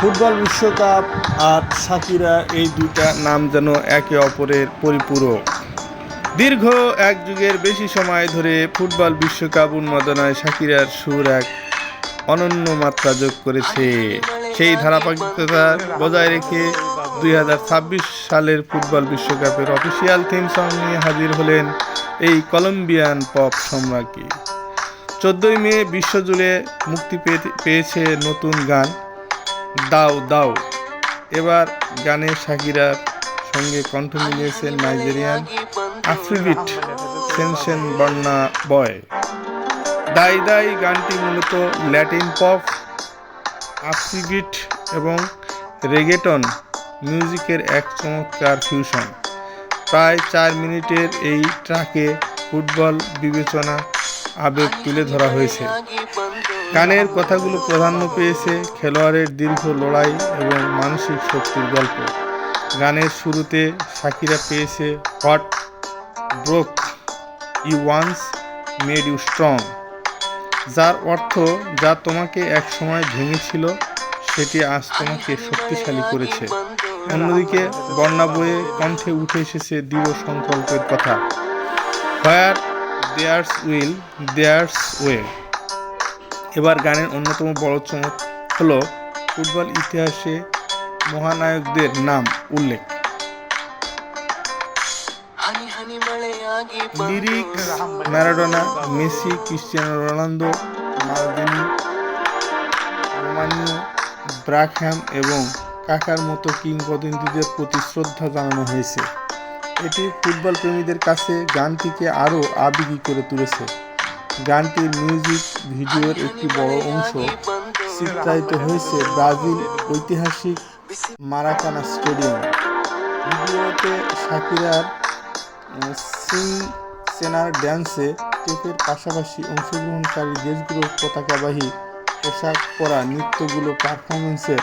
Football বিশ্বকাপ আর শাকিরা, এই দুইটা নাম যেন একে অপরের পরিপূরক। দীর্ঘ এক যুগের বেশি সময় ধরে ফুটবল বিশ্বকাপ উন্মাদনায় শাকিরার সুর এক অনন্য মাত্রা যোগ করেছে। সেই ধারাবাহিকতা বজায় রেখে 2026 সালের ফুটবল বিশ্বকাপের অফিসিয়াল থিম সং নিয়ে হাজির হলেন এই কলম্বিয়ান পপ সম্রাজ্ঞী। 14 মে বিশ্বজুড়ে মুক্তি পেয়েছে নতুন গান দাও দাও। এবার গানে শাকিরার সঙ্গে কণ্ঠ মিলিয়েছেন নাইজেরিয়ান আফ্রিবিট সেনসেশন বার্না বয়। দাই দাই গানটি মূলত ল্যাটিন পপ, আফ্রিবিট এবং রেগেটন মিউজিকের এক চমৎকার ফিউশন। প্রায় 4 মিনিটের এই ট্র্যাকে ফুটবল বিবেচনা আবেগ তুলে ধরা হয়েছে। গানের কথাগুলো প্রাধান্য পেয়েছে খেলোয়াড়ের দীর্ঘ লড়াই এবং মানসিক শক্তির গল্প। গানের শুরুতে শাকিরা পেয়েছে what broke you once made you strong, যার অর্থ যা তোমাকে এক সময় ভেঙেছিল সেটি আজ তোমাকে শক্তিশালী করেছে। অন্যদিকে বন্যা বয়ে কণ্ঠে উঠে এসেছে দৃঢ় সংকল্পের কথা, হোয়ার দেয়ার্স উইল দেয়ার্স ওয়ে। এবার গানের অন্যতম বড় চমক হলো ফুটবল ইতিহাসে মহানায়কদের নাম উল্লেখ। Lyrics Maradona, Messi, Cristiano Ronaldo, Maldini, Romario, Beckham এবং কাকার মতো কিংবদন্তিদের প্রতি শ্রদ্ধা জানানো হয়েছে। এটি ফুটবল প্রেমীদের কাছে গানটিকে আরও আবেগী করে তুলেছে। গানটির মিউজিক ভিডিওর একটি বড় অংশ চিত্রায়িত হয়েছে ব্রাজিল ঐতিহাসিক মারাকানা স্টেডিয়ামে। ভিডিওতে শাকিরার সিনসেনার ড্যান্সে স্টেপের পাশাপাশি অংশগ্রহণকারী দেশগুলোর পতাকাবাহী পোশাক পরা নৃত্যগুলো পারফরমেন্সের